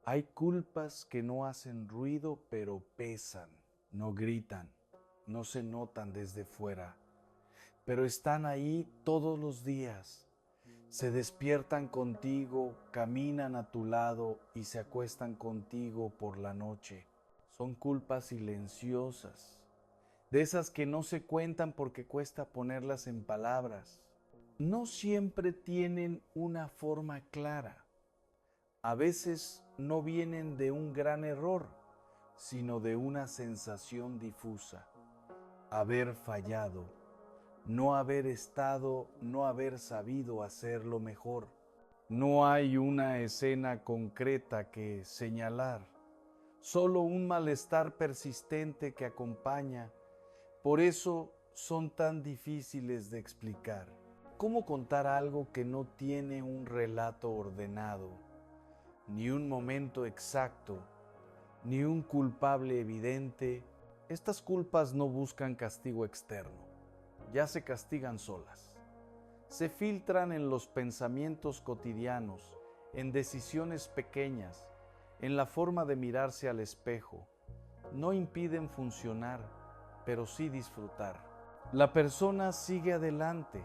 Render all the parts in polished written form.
Hay culpas que no hacen ruido, pero pesan, no gritan, no se notan desde fuera, pero están ahí todos los días. Se despiertan contigo, caminan a tu lado y se acuestan contigo por la noche. Son culpas silenciosas, de esas que no se cuentan porque cuesta ponerlas en palabras. No siempre tienen una forma clara. A veces no vienen de un gran error, sino de una sensación difusa. Haber fallado, no haber estado, no haber sabido hacerlo mejor. No hay una escena concreta que señalar, solo un malestar persistente que acompaña. Por eso son tan difíciles de explicar. ¿Cómo contar algo que no tiene un relato ordenado, ni un momento exacto, ni un culpable evidente? Estas culpas no buscan castigo externo, ya se castigan solas. Se filtran en los pensamientos cotidianos, en decisiones pequeñas, en la forma de mirarse al espejo. No impiden funcionar, pero sí disfrutar. La persona sigue adelante,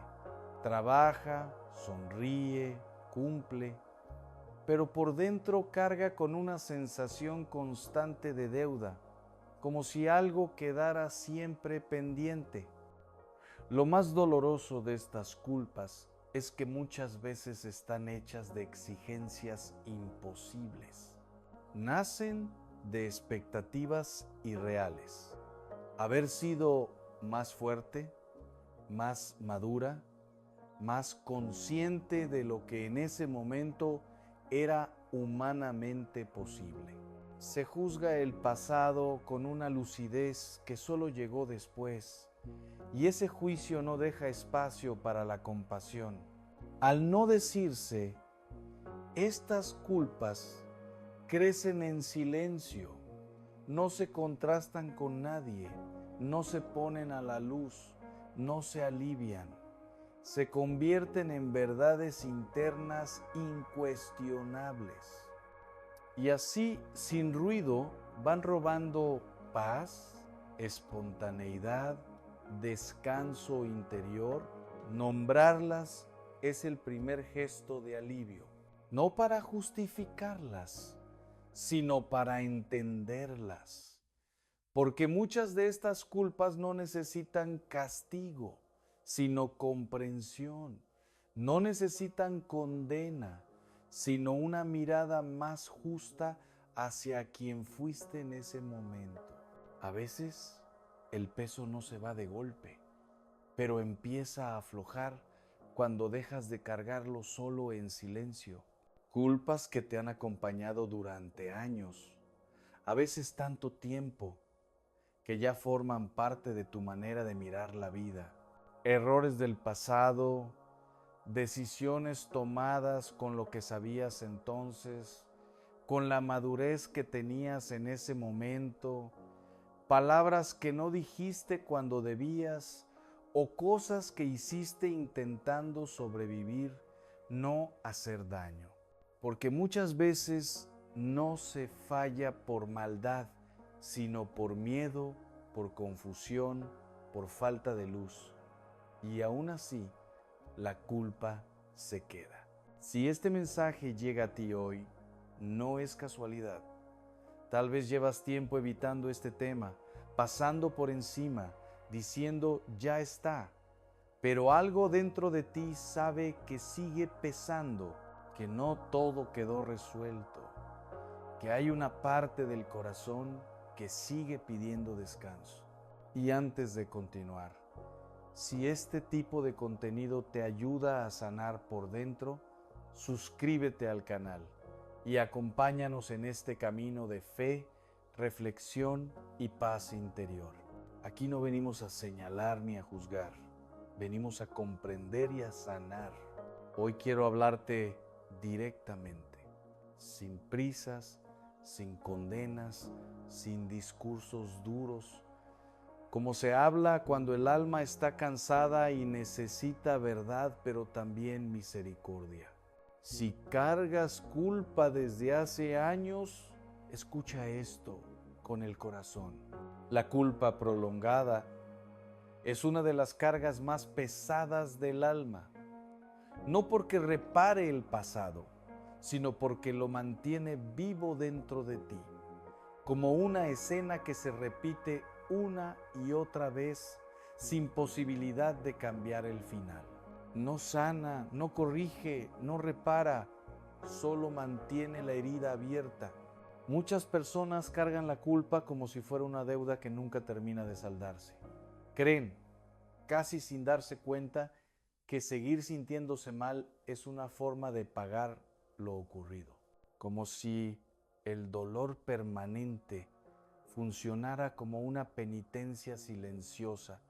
trabaja, sonríe, cumple, pero por dentro carga con una sensación constante de deuda, como si algo quedara siempre pendiente. Lo más doloroso de estas culpas es que muchas veces están hechas de exigencias imposibles. Nacen de expectativas irreales. Haber sido más fuerte, más madura, más consciente de lo que en ese momento era humanamente posible. Se juzga el pasado con una lucidez que solo llegó después, y ese juicio no deja espacio para la compasión. Al no decirse, estas culpas crecen en silencio, no se contrastan con nadie, no se ponen a la luz, no se alivian, se convierten en verdades internas incuestionables. Y así, sin ruido, van robando paz, espontaneidad, descanso interior. Nombrarlas es el primer gesto de alivio, no para justificarlas, sino para entenderlas. Porque muchas de estas culpas no necesitan castigo, sino comprensión. No necesitan condena, sino una mirada más justa hacia quien fuiste en ese momento. A veces el peso no se va de golpe, pero empieza a aflojar cuando dejas de cargarlo solo en silencio. Culpas que te han acompañado durante años, a veces tanto tiempo, que ya forman parte de tu manera de mirar la vida. Errores del pasado, decisiones tomadas con lo que sabías entonces, con la madurez que tenías en ese momento, palabras que no dijiste cuando debías o cosas que hiciste intentando sobrevivir, no hacer daño. Porque muchas veces no se falla por maldad, sino por miedo, por confusión, por falta de luz. Y aún así, la culpa se queda. Si este mensaje llega a ti hoy, no es casualidad. Tal vez llevas tiempo evitando este tema, pasando por encima, diciendo ya está, pero algo dentro de ti sabe que sigue pesando, que no todo quedó resuelto, que hay una parte del corazón que sigue pidiendo descanso. Y antes de continuar, si este tipo de contenido te ayuda a sanar por dentro, suscríbete al canal y acompáñanos en este camino de fe, reflexión y paz interior. Aquí no venimos a señalar ni a juzgar, venimos a comprender y a sanar. Hoy quiero hablarte directamente, sin prisas, sin condenas, sin discursos duros, como se habla cuando el alma está cansada y necesita verdad, pero también misericordia. Si cargas culpa desde hace años, escucha esto con el corazón. La culpa prolongada es una de las cargas más pesadas del alma, no porque repare el pasado, sino porque lo mantiene vivo dentro de ti, como una escena que se repite una y otra vez sin posibilidad de cambiar el final. No sana, no corrige, no repara, solo mantiene la herida abierta. Muchas personas cargan la culpa como si fuera una deuda que nunca termina de saldarse. Creen, casi sin darse cuenta, que seguir sintiéndose mal es una forma de pagar lo ocurrido, como si el dolor permanente funcionara como una penitencia silenciosa.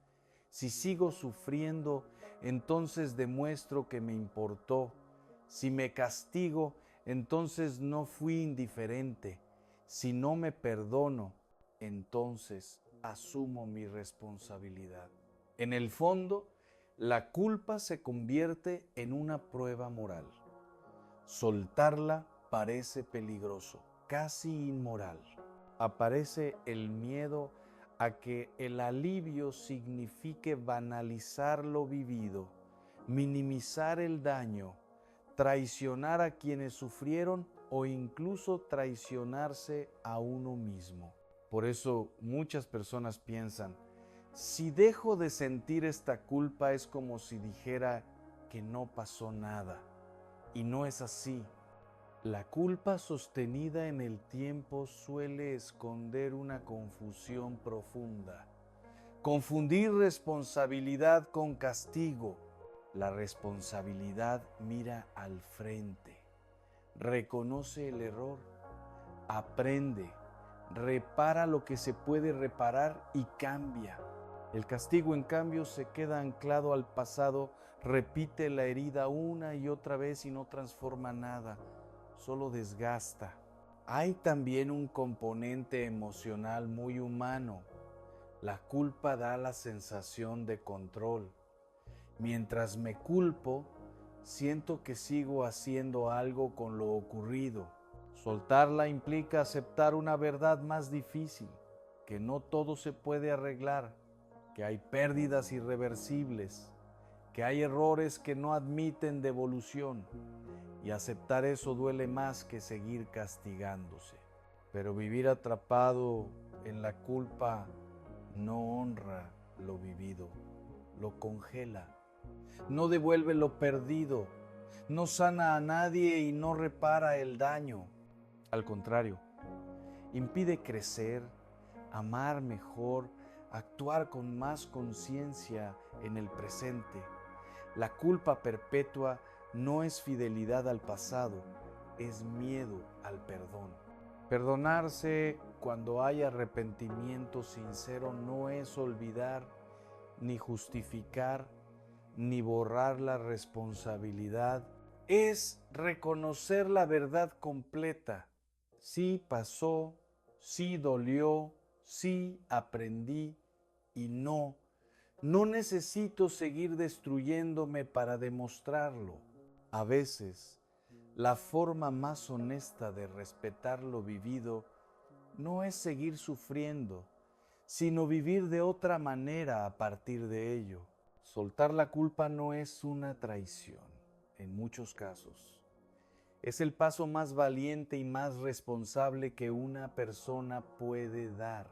Si sigo sufriendo, entonces demuestro que me importó. Si me castigo, entonces no fui indiferente. Si no me perdono, entonces asumo mi responsabilidad. En el fondo, la culpa se convierte en una prueba moral. Soltarla parece peligroso, casi inmoral. Aparece el miedo a que el alivio signifique banalizar lo vivido, minimizar el daño, traicionar a quienes sufrieron o incluso traicionarse a uno mismo. Por eso muchas personas piensan, si dejo de sentir esta culpa es como si dijera que no pasó nada. Y no es así. La culpa sostenida en el tiempo suele esconder una confusión profunda. Confundir responsabilidad con castigo. La responsabilidad mira al frente, reconoce el error, aprende, repara lo que se puede reparar y cambia. El castigo, en cambio, se queda anclado al pasado, repite la herida una y otra vez y no transforma nada, solo desgasta. Hay también un componente emocional muy humano. La culpa da la sensación de control. Mientras me culpo, siento que sigo haciendo algo con lo ocurrido. Soltarla implica aceptar una verdad más difícil, que no todo se puede arreglar, que hay pérdidas irreversibles, que hay errores que no admiten devolución, y aceptar eso duele más que seguir castigándose. Pero vivir atrapado en la culpa no honra lo vivido, lo congela, no devuelve lo perdido, no sana a nadie y no repara el daño. Al contrario, impide crecer, amar mejor, actuar con más conciencia en el presente. La culpa perpetua no es fidelidad al pasado, es miedo al perdón. Perdonarse cuando hay arrepentimiento sincero no es olvidar, ni justificar, ni borrar la responsabilidad. Es reconocer la verdad completa. Sí pasó, sí dolió, sí aprendí y no necesito seguir destruyéndome para demostrarlo. A veces, la forma más honesta de respetar lo vivido no es seguir sufriendo, sino vivir de otra manera a partir de ello. Soltar la culpa no es una traición, en muchos casos. Es el paso más valiente y más responsable que una persona puede dar.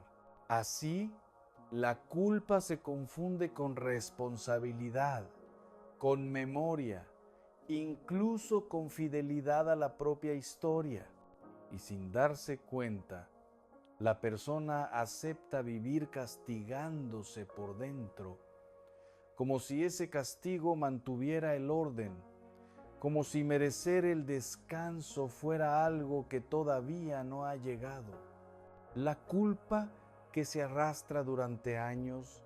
Así, la culpa se confunde con responsabilidad, con memoria, incluso con fidelidad a la propia historia. Y sin darse cuenta, la persona acepta vivir castigándose por dentro, como si ese castigo mantuviera el orden, como si merecer el descanso fuera algo que todavía no ha llegado. La culpa que se arrastra durante años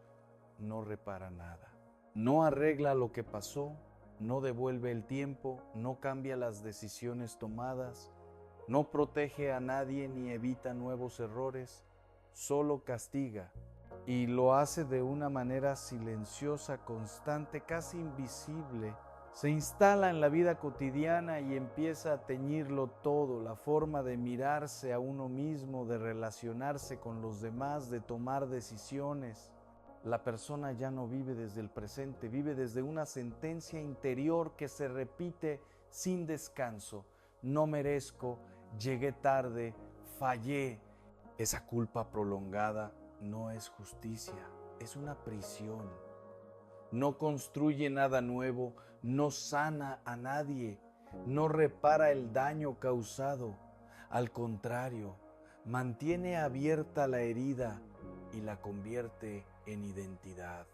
no repara nada. No arregla lo que pasó, no devuelve el tiempo, no cambia las decisiones tomadas, no protege a nadie ni evita nuevos errores, solo castiga. Y lo hace de una manera silenciosa, constante, casi invisible, Se instala en la vida cotidiana y empieza a teñirlo todo, la forma de mirarse a uno mismo, de relacionarse con los demás, de tomar decisiones. La persona ya no vive desde el presente, vive desde una sentencia interior que se repite sin descanso. No merezco, llegué tarde, fallé. Esa culpa prolongada no es justicia, es una prisión. No construye nada nuevo, no sana a nadie, no repara el daño causado. Al contrario, mantiene abierta la herida y la convierte en identidad.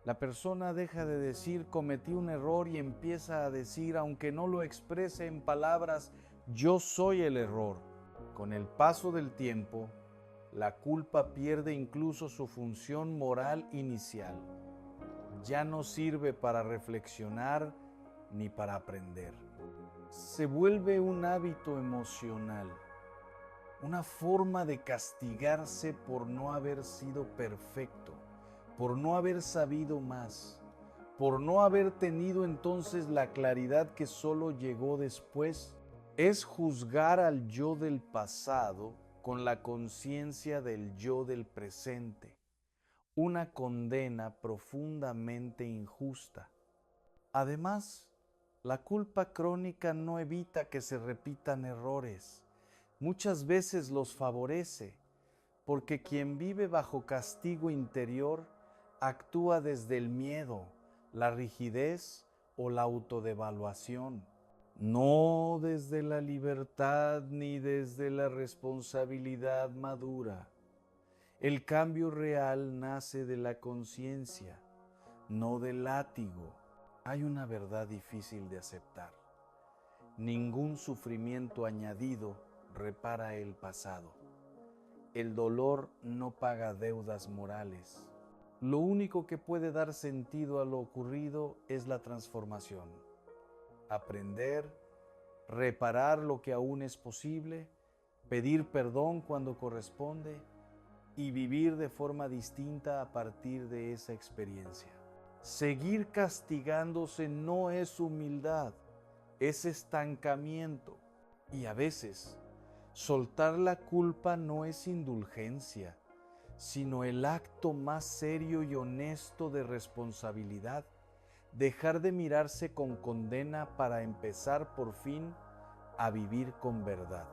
La persona deja de decir cometí un error y empieza a decir, aunque no lo exprese en palabras, yo soy el error. Con el paso del tiempo, la culpa pierde incluso su función moral inicial. Ya no sirve para reflexionar ni para aprender. Se vuelve un hábito emocional, una forma de castigarse por no haber sido perfecto, por no haber sabido más, por no haber tenido entonces la claridad que solo llegó después. Es juzgar al yo del pasado con la conciencia del yo del presente. Una condena profundamente injusta. Además, la culpa crónica no evita que se repitan errores. Muchas veces los favorece, porque quien vive bajo castigo interior actúa desde el miedo, la rigidez o la autodevaluación, no desde la libertad ni desde la responsabilidad madura. El cambio real nace de la conciencia, no del látigo. Hay una verdad difícil de aceptar. Ningún sufrimiento añadido repara el pasado. El dolor no paga deudas morales. Lo único que puede dar sentido a lo ocurrido es la transformación. Aprender, reparar lo que aún es posible, pedir perdón cuando corresponde y vivir de forma distinta a partir de esa experiencia. Seguir castigándose no es humildad, es estancamiento. Y a veces, soltar la culpa no es indulgencia, sino el acto más serio y honesto de responsabilidad. Dejar de mirarse con condena para empezar por fin a vivir con verdad.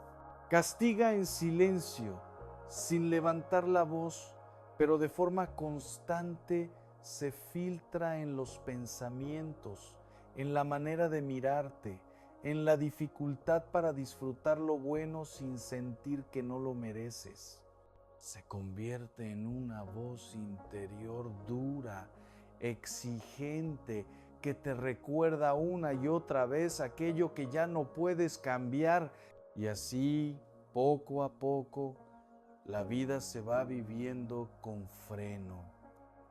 Castiga en silencio, sin levantar la voz, pero de forma constante se filtra en los pensamientos, en la manera de mirarte, en la dificultad para disfrutar lo bueno sin sentir que no lo mereces. Se convierte en una voz interior dura, exigente, que te recuerda una y otra vez aquello que ya no puedes cambiar. Y así, poco a poco, la vida se va viviendo con freno,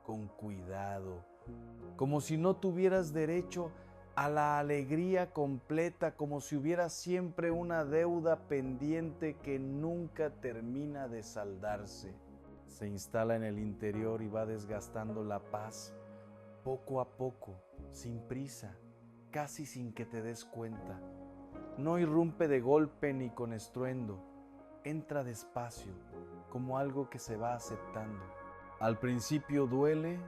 con cuidado, como si no tuvieras derecho a la alegría completa, como si hubiera siempre una deuda pendiente que nunca termina de saldarse. Se instala en el interior y va desgastando la paz poco a poco, sin prisa, casi sin que te des cuenta. No irrumpe de golpe ni con estruendo, entra despacio, como algo que se va aceptando. Al principio duele,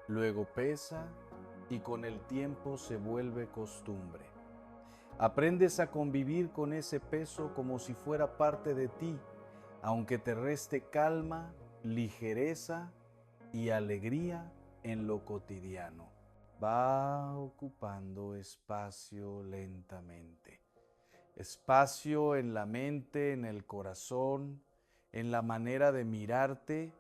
luego pesa y con el tiempo se vuelve costumbre. Aprendes a convivir con ese peso como si fuera parte de ti, aunque te reste calma, ligereza y alegría en lo cotidiano. Va ocupando espacio lentamente. Espacio en la mente, en el corazón, en la manera de mirarte,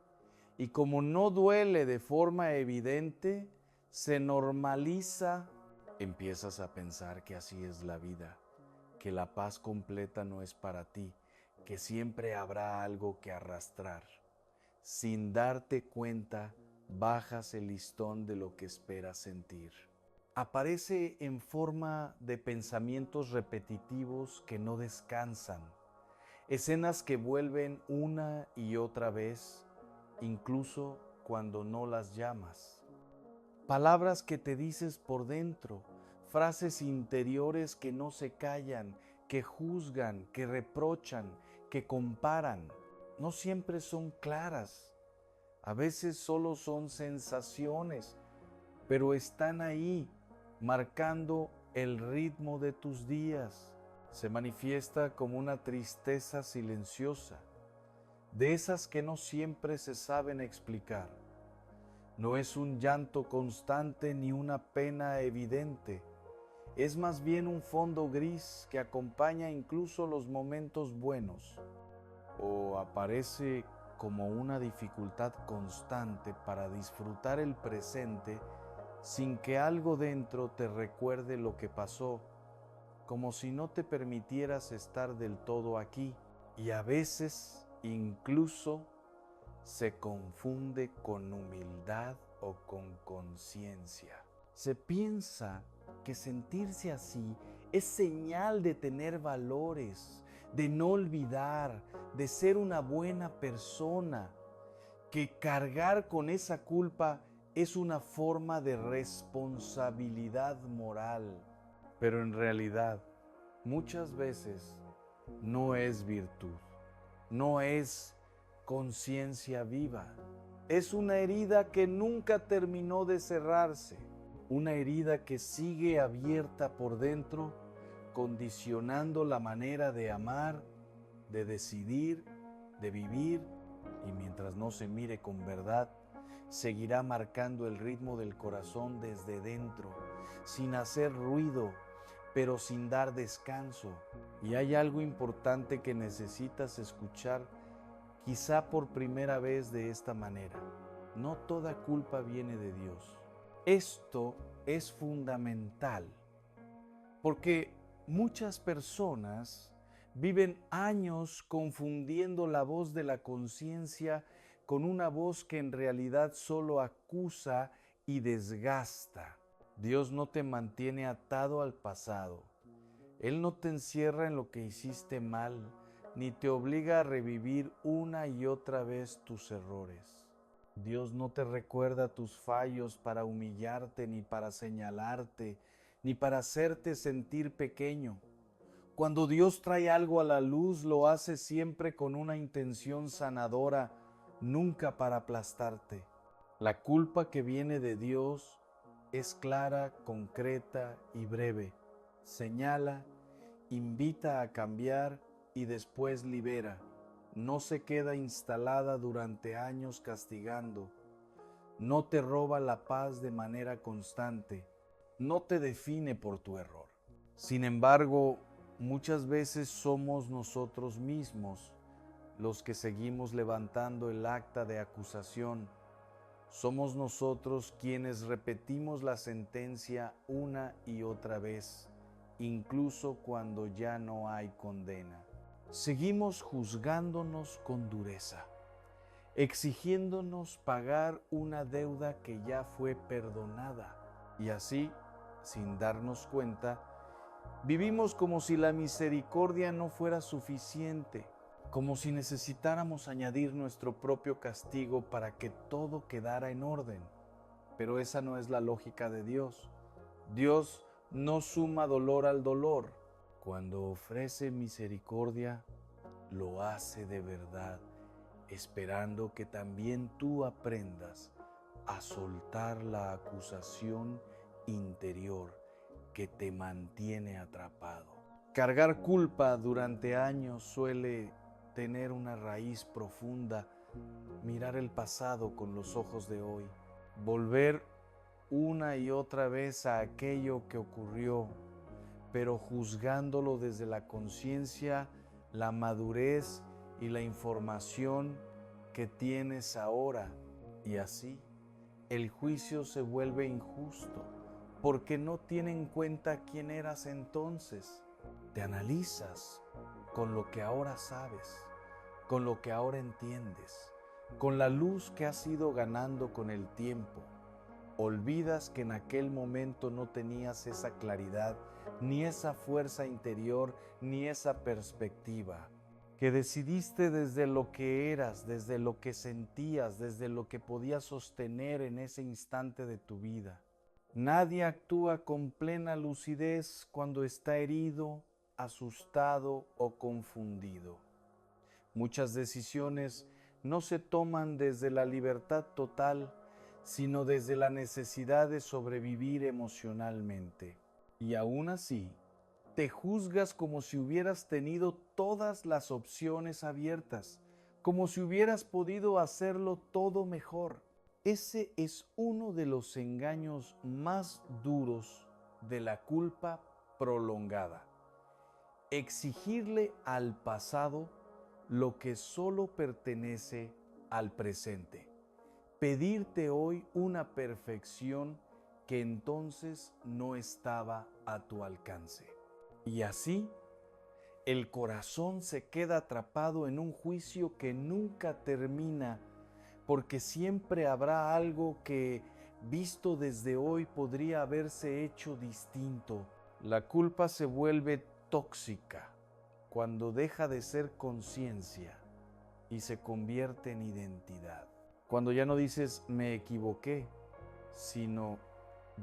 y como no duele de forma evidente, se normaliza. Empiezas a pensar que así es la vida, que la paz completa no es para ti, que siempre habrá algo que arrastrar. Sin darte cuenta, bajas el listón de lo que esperas sentir. Aparece en forma de pensamientos repetitivos que no descansan, escenas que vuelven una y otra vez, incluso cuando no las llamas. Palabras que te dices por dentro, frases interiores que no se callan, que juzgan, que reprochan, que comparan. No siempre son claras, a veces solo son sensaciones, pero están ahí, marcando el ritmo de tus días. Se manifiesta como una tristeza silenciosa, de esas que no siempre se saben explicar. No es un llanto constante ni una pena evidente, es más bien un fondo gris que acompaña incluso los momentos buenos, o aparece como una dificultad constante para disfrutar el presente sin que algo dentro te recuerde lo que pasó, como si no te permitieras estar del todo aquí, y a veces incluso se confunde con humildad o con conciencia. Se piensa que sentirse así es señal de tener valores, de no olvidar, de ser una buena persona, que cargar con esa culpa es una forma de responsabilidad moral. Pero en realidad, muchas veces no es virtud, no es conciencia viva. Es una herida que nunca terminó de cerrarse, una herida que sigue abierta por dentro, condicionando la manera de amar, de decidir, de vivir, y mientras no se mire con verdad, seguirá marcando el ritmo del corazón desde dentro, sin hacer ruido, pero sin dar descanso. Y hay algo importante que necesitas escuchar, quizá por primera vez de esta manera. No toda culpa viene de Dios. Esto es fundamental, porque muchas personas viven años confundiendo la voz de la conciencia con una voz que en realidad solo acusa y desgasta. Dios no te mantiene atado al pasado. Él no te encierra en lo que hiciste mal, ni te obliga a revivir una y otra vez tus errores. Dios no te recuerda tus fallos para humillarte, ni para señalarte, ni para hacerte sentir pequeño. Cuando Dios trae algo a la luz, lo hace siempre con una intención sanadora, nunca para aplastarte. La culpa que viene de Dios es clara, concreta y breve. Señala, invita a cambiar y después libera. No se queda instalada durante años castigando. No te roba la paz de manera constante. No te define por tu error. Sin embargo, muchas veces somos nosotros mismos los que seguimos levantando el acta de acusación. Somos nosotros quienes repetimos la sentencia una y otra vez, incluso cuando ya no hay condena. Seguimos juzgándonos con dureza, exigiéndonos pagar una deuda que ya fue perdonada. Y así, sin darnos cuenta, vivimos como si la misericordia no fuera suficiente, como si necesitáramos añadir nuestro propio castigo para que todo quedara en orden. Pero esa no es la lógica de Dios. Dios no suma dolor al dolor. Cuando ofrece misericordia, lo hace de verdad, esperando que también tú aprendas a soltar la acusación interior que te mantiene atrapado. Cargar culpa durante años suele tener una raíz profunda, mirar el pasado con los ojos de hoy, volver una y otra vez a aquello que ocurrió, pero juzgándolo desde la conciencia, la madurez y la información que tienes ahora. Y así, el juicio se vuelve injusto, porque no tiene en cuenta quién eras entonces. Te analizas con lo que ahora sabes, con lo que ahora entiendes, con la luz que has ido ganando con el tiempo. Olvidas que en aquel momento no tenías esa claridad, ni esa fuerza interior, ni esa perspectiva, que decidiste desde lo que eras, desde lo que sentías, desde lo que podías sostener en ese instante de tu vida. Nadie actúa con plena lucidez cuando está herido, asustado o confundido. Muchas decisiones no se toman desde la libertad total, sino desde la necesidad de sobrevivir emocionalmente. Y aún así, te juzgas como si hubieras tenido todas las opciones abiertas, como si hubieras podido hacerlo todo mejor. Ese es uno de los engaños más duros de la culpa prolongada. Exigirle al pasado lo que solo pertenece al presente. Pedirte hoy una perfección que entonces no estaba a tu alcance. Y así, el corazón se queda atrapado en un juicio que nunca termina, porque siempre habrá algo que, visto desde hoy, podría haberse hecho distinto. La culpa se vuelve tóxica cuando deja de ser conciencia y se convierte en identidad. Cuando ya no dices me equivoqué, sino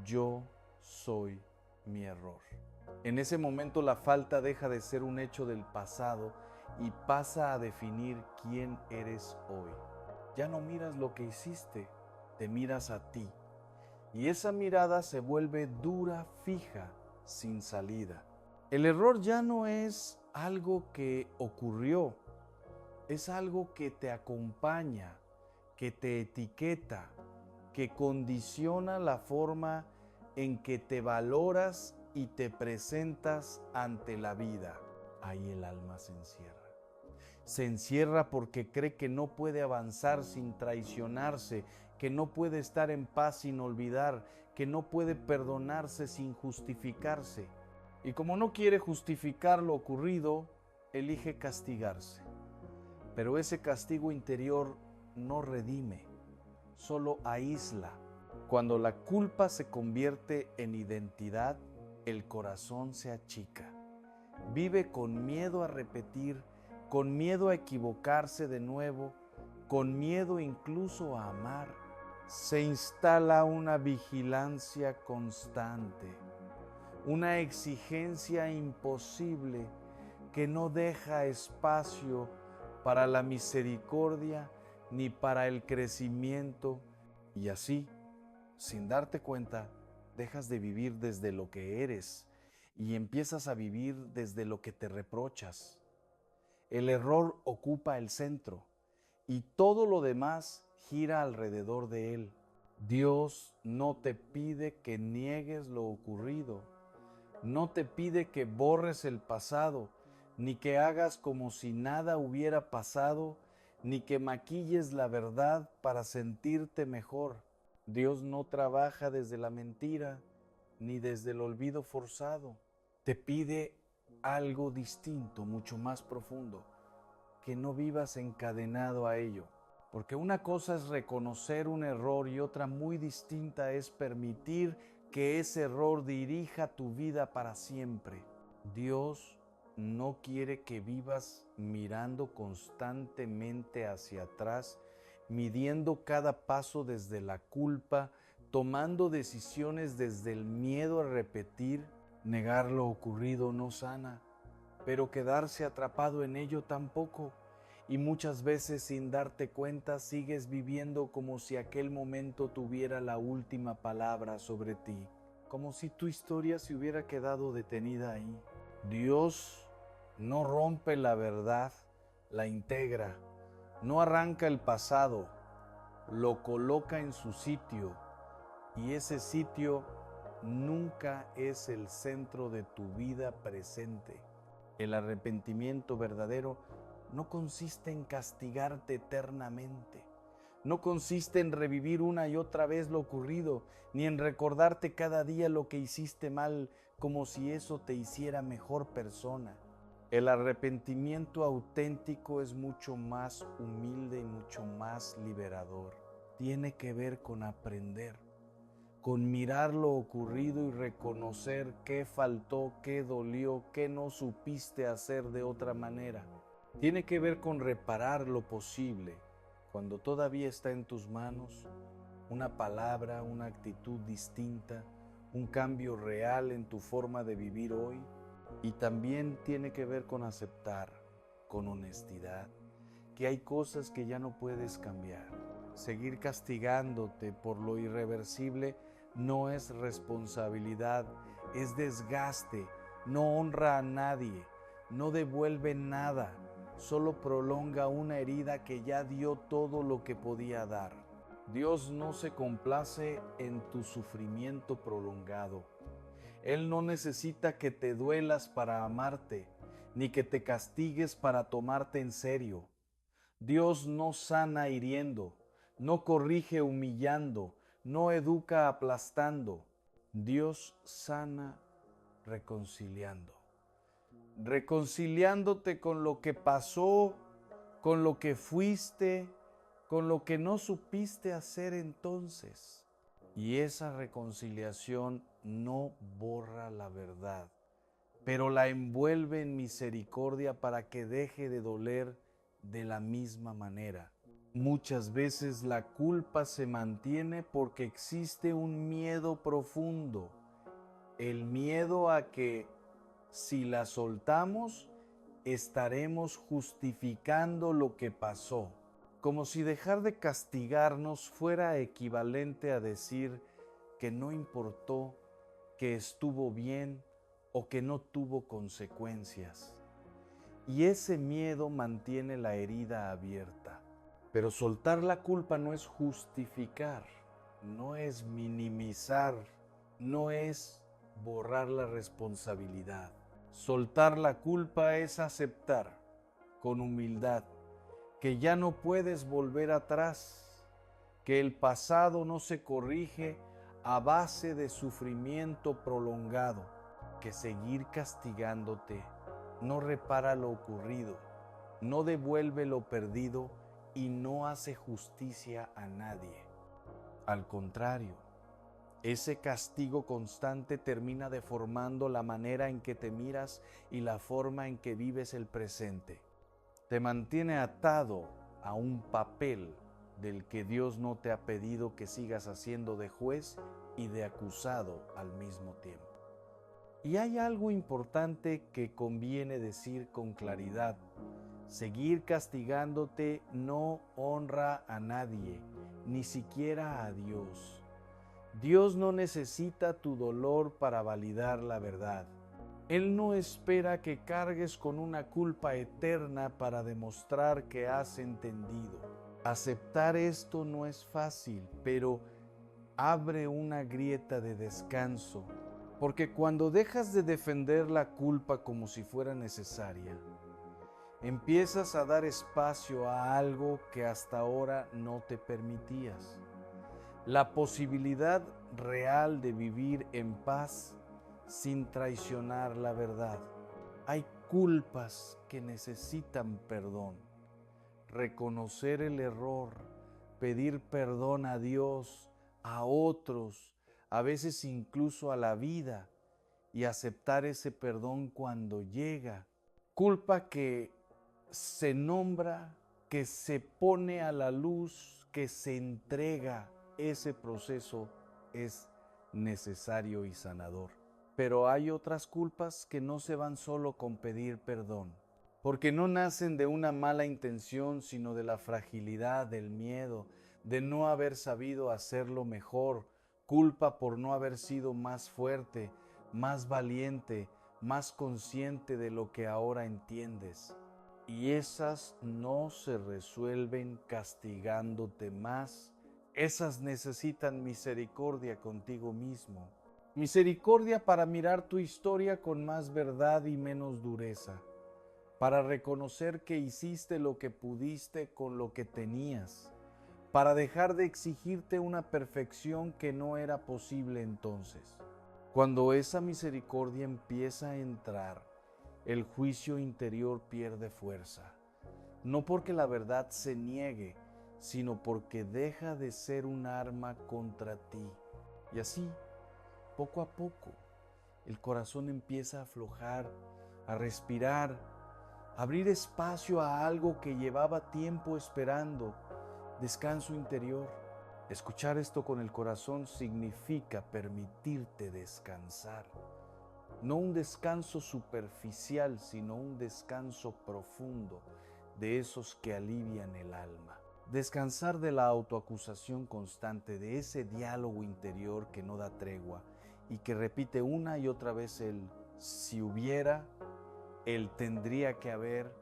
yo soy mi error. En ese momento la falta deja de ser un hecho del pasado y pasa a definir quién eres hoy. Ya no miras lo que hiciste, te miras a ti. Y esa mirada se vuelve dura, fija, sin salida. El error ya no es algo que ocurrió, es algo que te acompaña, que te etiqueta, que condiciona la forma en que te valoras y te presentas ante la vida. Ahí el alma se encierra. Se encierra porque cree que no puede avanzar sin traicionarse, que no puede estar en paz sin olvidar, que no puede perdonarse sin justificarse. Y como no quiere justificar lo ocurrido, elige castigarse. Pero ese castigo interior no redime, solo aísla. Cuando la culpa se convierte en identidad, el corazón se achica. Vive con miedo a repetir, con miedo a equivocarse de nuevo, con miedo incluso a amar. Se instala una vigilancia constante, una exigencia imposible que no deja espacio para la misericordia ni para el crecimiento. Y así, sin darte cuenta, dejas de vivir desde lo que eres y empiezas a vivir desde lo que te reprochas. El error ocupa el centro y todo lo demás gira alrededor de él. Dios no te pide que niegues lo ocurrido, no te pide que borres el pasado, ni que hagas como si nada hubiera pasado, ni que maquilles la verdad para sentirte mejor. Dios no trabaja desde la mentira, ni desde el olvido forzado. Te pide algo distinto, mucho más profundo, que no vivas encadenado a ello. Porque una cosa es reconocer un error y otra muy distinta es permitir que ese error dirija tu vida para siempre. Dios no quiere que vivas mirando constantemente hacia atrás, midiendo cada paso desde la culpa, tomando decisiones desde el miedo a repetir. Negar lo ocurrido no sana, pero quedarse atrapado en ello tampoco. Y muchas veces sin darte cuenta sigues viviendo como si aquel momento tuviera la última palabra sobre ti, como si tu historia se hubiera quedado detenida ahí. Dios no rompe la verdad, la integra, no arranca el pasado, lo coloca en su sitio, y ese sitio nunca es el centro de tu vida presente. El arrepentimiento verdadero no consiste en castigarte eternamente, no consiste en revivir una y otra vez lo ocurrido, ni en recordarte cada día lo que hiciste mal como si eso te hiciera mejor persona. El arrepentimiento auténtico es mucho más humilde y mucho más liberador. Tiene que ver con aprender, con mirar lo ocurrido y reconocer qué faltó, qué dolió, qué no supiste hacer de otra manera. Tiene que ver con reparar lo posible cuando todavía está en tus manos una palabra, una actitud distinta, un cambio real en tu forma de vivir hoy, y también tiene que ver con aceptar, con honestidad, que hay cosas que ya no puedes cambiar. Seguir castigándote por lo irreversible no es responsabilidad, es desgaste, no honra a nadie, no devuelve nada, solo prolonga una herida que ya dio todo lo que podía dar. Dios no se complace en tu sufrimiento prolongado. Él no necesita que te duelas para amarte, ni que te castigues para tomarte en serio. Dios no sana hiriendo, no corrige humillando, no educa aplastando. Dios sana reconciliando. Reconciliándote con lo que pasó, con lo que fuiste, con lo que no supiste hacer entonces. Y esa reconciliación no borra la verdad, pero la envuelve en misericordia para que deje de doler de la misma manera. Muchas veces la culpa se mantiene porque existe un miedo profundo, el miedo a que si la soltamos estaremos justificando lo que pasó, como si dejar de castigarnos fuera equivalente a decir que no importó, que estuvo bien o que no tuvo consecuencias. Y ese miedo mantiene la herida abierta. Pero soltar la culpa no es justificar, no es minimizar, no es borrar la responsabilidad. Soltar la culpa es aceptar con humildad que ya no puedes volver atrás, que el pasado no se corrige a base de sufrimiento prolongado, que seguir castigándote no repara lo ocurrido, no devuelve lo perdido y no hace justicia a nadie. Al contrario, ese castigo constante termina deformando la manera en que te miras y la forma en que vives el presente. Te mantiene atado a un papel del que Dios no te ha pedido que sigas haciendo de juez y de acusado al mismo tiempo. Y hay algo importante que conviene decir con claridad. Seguir castigándote no honra a nadie, ni siquiera a Dios. Dios no necesita tu dolor para validar la verdad. Él no espera que cargues con una culpa eterna para demostrar que has entendido. Aceptar esto no es fácil, pero abre una grieta de descanso, porque cuando dejas de defender la culpa como si fuera necesaria, empiezas a dar espacio a algo que hasta ahora no te permitías. La posibilidad real de vivir en paz sin traicionar la verdad. Hay culpas que necesitan perdón. Reconocer el error, pedir perdón a Dios, a otros, a veces incluso a la vida, y aceptar ese perdón cuando llega. Culpa que se nombra, que se pone a la luz, que se entrega. Ese proceso es necesario y sanador. Pero hay otras culpas que no se van solo con pedir perdón, porque no nacen de una mala intención, sino de la fragilidad, del miedo, de no haber sabido hacerlo mejor, culpa por no haber sido más fuerte, más valiente, más consciente de lo que ahora entiendes. Y esas no se resuelven castigándote más. Esas necesitan misericordia contigo mismo. Misericordia para mirar tu historia con más verdad y menos dureza. Para reconocer que hiciste lo que pudiste con lo que tenías. Para dejar de exigirte una perfección que no era posible entonces. Cuando esa misericordia empieza a entrar, el juicio interior pierde fuerza. No porque la verdad se niegue, sino porque deja de ser un arma contra ti. Y así, poco a poco, el corazón empieza a aflojar, a respirar, a abrir espacio a algo que llevaba tiempo esperando, descanso interior. Escuchar esto con el corazón significa permitirte descansar. No un descanso superficial, sino un descanso profundo, de esos que alivian el alma. Descansar de la autoacusación constante, de ese diálogo interior que no da tregua y que repite una y otra vez el si hubiera, el tendría que haber,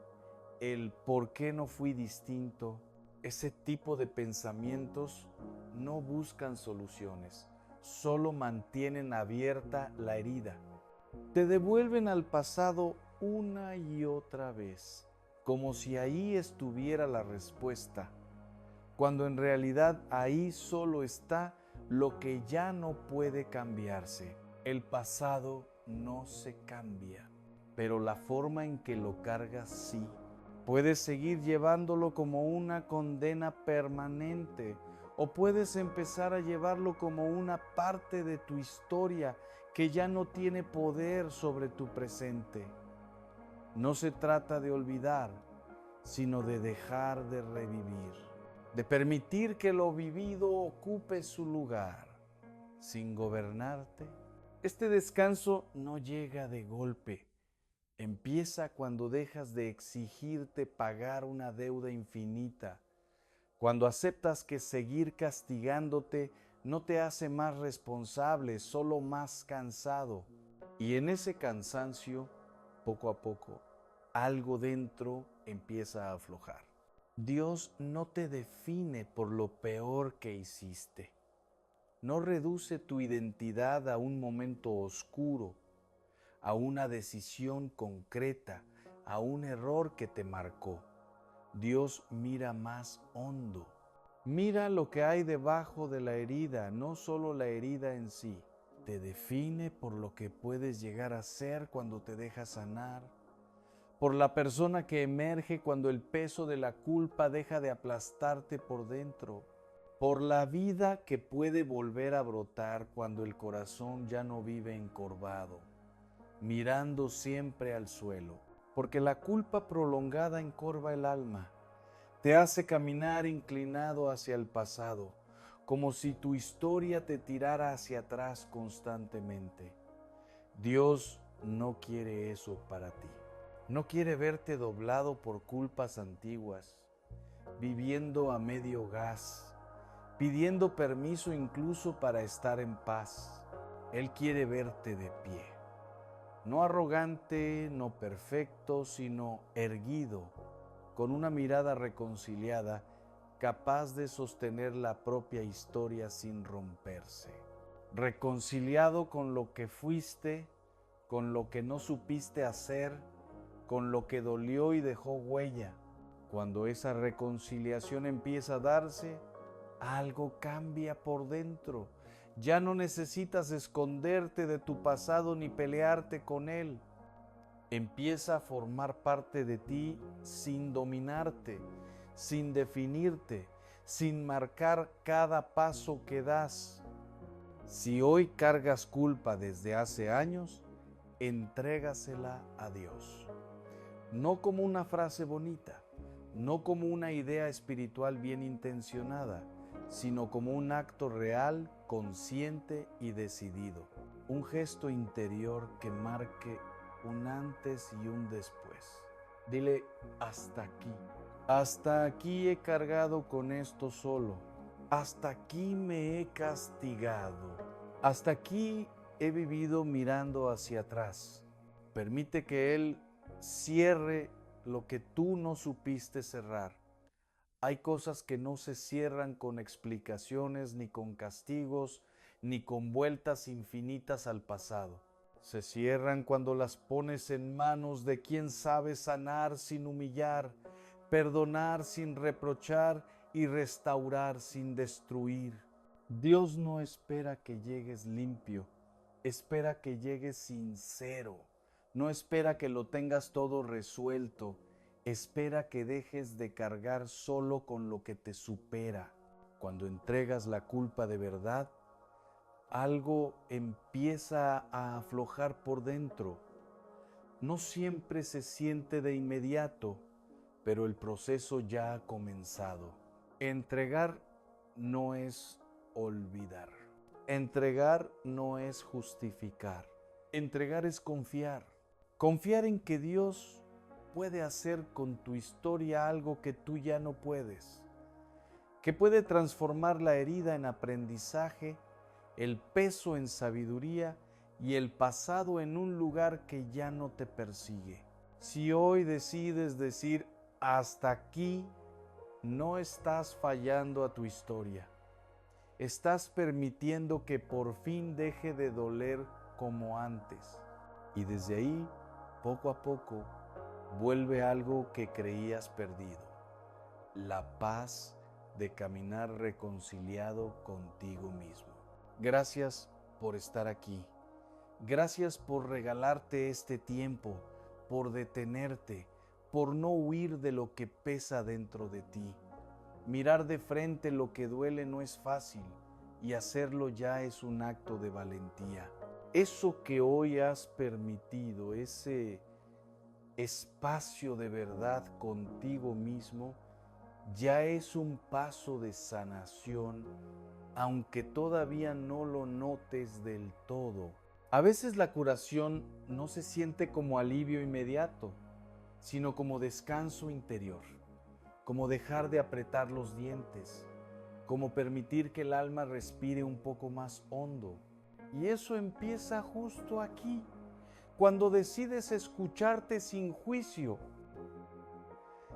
el por qué no fui distinto. Ese tipo de pensamientos no buscan soluciones, solo mantienen abierta la herida. Te devuelven al pasado una y otra vez, como si ahí estuviera la respuesta, cuando en realidad ahí solo está lo que ya no puede cambiarse. El pasado no se cambia, pero la forma en que lo cargas sí. Puedes seguir llevándolo como una condena permanente o puedes empezar a llevarlo como una parte de tu historia que ya no tiene poder sobre tu presente. No se trata de olvidar, sino de dejar de revivir, de permitir que lo vivido ocupe su lugar, sin gobernarte. Este descanso no llega de golpe. Empieza cuando dejas de exigirte pagar una deuda infinita, cuando aceptas que seguir castigándote no te hace más responsable, solo más cansado. Y en ese cansancio, poco a poco, algo dentro empieza a aflojar. Dios no te define por lo peor que hiciste. No reduce tu identidad a un momento oscuro, a una decisión concreta, a un error que te marcó. Dios mira más hondo. Mira lo que hay debajo de la herida, no solo la herida en sí. Te define por lo que puedes llegar a ser cuando te dejas sanar, por la persona que emerge cuando el peso de la culpa deja de aplastarte por dentro, por la vida que puede volver a brotar cuando el corazón ya no vive encorvado, mirando siempre al suelo, porque la culpa prolongada encorva el alma, te hace caminar inclinado hacia el pasado, como si tu historia te tirara hacia atrás constantemente. Dios no quiere eso para ti. No quiere verte doblado por culpas antiguas, viviendo a medio gas, pidiendo permiso incluso para estar en paz. Él quiere verte de pie, no arrogante, no perfecto, sino erguido, con una mirada reconciliada, capaz de sostener la propia historia sin romperse. Reconciliado con lo que fuiste, con lo que no supiste hacer, con lo que dolió y dejó huella. Cuando esa reconciliación empieza a darse, algo cambia por dentro. Ya no necesitas esconderte de tu pasado ni pelearte con él. Empieza a formar parte de ti sin dominarte, sin definirte, sin marcar cada paso que das. Si hoy cargas culpa desde hace años, entrégasela a Dios. No como una frase bonita, no como una idea espiritual bien intencionada, sino como un acto real, consciente y decidido. Un gesto interior que marque un antes y un después. Dile, hasta aquí. Hasta aquí he cargado con esto solo. Hasta aquí me he castigado. Hasta aquí he vivido mirando hacia atrás. Permite que Él cierre lo que tú no supiste cerrar. Hay cosas que no se cierran con explicaciones, ni con castigos, ni con vueltas infinitas al pasado. Se cierran cuando las pones en manos de quien sabe sanar sin humillar, perdonar sin reprochar y restaurar sin destruir. Dios no espera que llegues limpio, espera que llegues sincero. No espera que lo tengas todo resuelto, espera que dejes de cargar solo con lo que te supera. Cuando entregas la culpa de verdad, algo empieza a aflojar por dentro. No siempre se siente de inmediato, pero el proceso ya ha comenzado. Entregar no es olvidar. Entregar no es justificar. Entregar es confiar. Confiar en que Dios puede hacer con tu historia algo que tú ya no puedes. Que puede transformar la herida en aprendizaje, el peso en sabiduría y el pasado en un lugar que ya no te persigue. Si hoy decides decir hasta aquí, no estás fallando a tu historia. Estás permitiendo que por fin deje de doler como antes. Y desde ahí, poco a poco, vuelve algo que creías perdido: la paz de caminar reconciliado contigo mismo. Gracias por estar aquí. Gracias por regalarte este tiempo, por detenerte, por no huir de lo que pesa dentro de ti. Mirar de frente lo que duele no es fácil, y hacerlo ya es un acto de valentía. Eso que hoy has permitido, ese espacio de verdad contigo mismo, ya es un paso de sanación, aunque todavía no lo notes del todo. A veces la curación no se siente como alivio inmediato, sino como descanso interior, como dejar de apretar los dientes, como permitir que el alma respire un poco más hondo. Y eso empieza justo aquí, cuando decides escucharte sin juicio.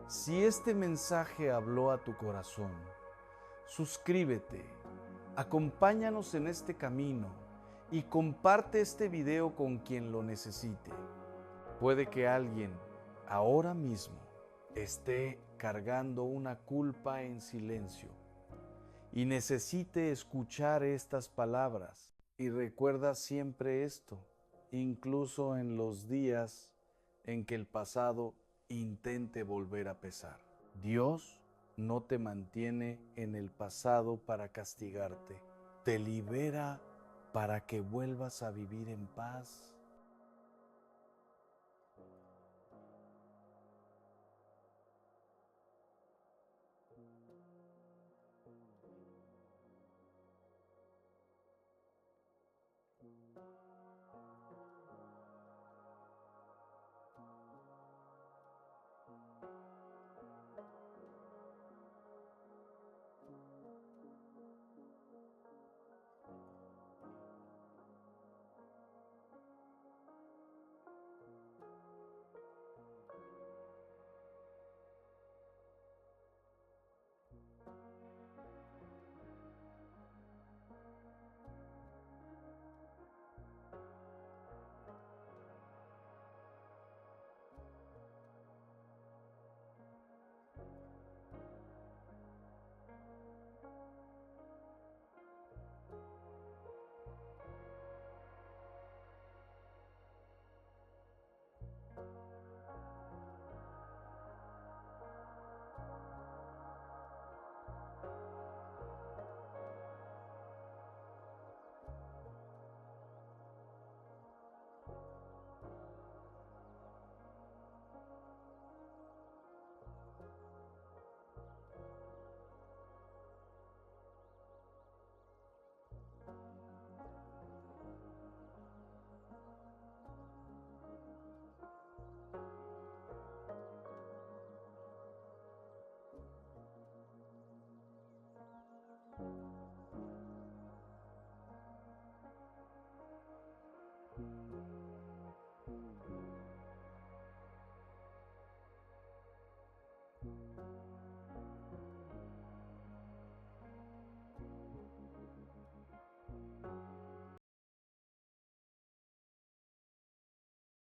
Si este mensaje habló a tu corazón, suscríbete, acompáñanos en este camino y comparte este video con quien lo necesite. Puede que alguien ahora mismo esté cargando una culpa en silencio y necesite escuchar estas palabras. Y recuerda siempre esto, incluso en los días en que el pasado intente volver a pesar. Dios no te mantiene en el pasado para castigarte. Te libera para que vuelvas a vivir en paz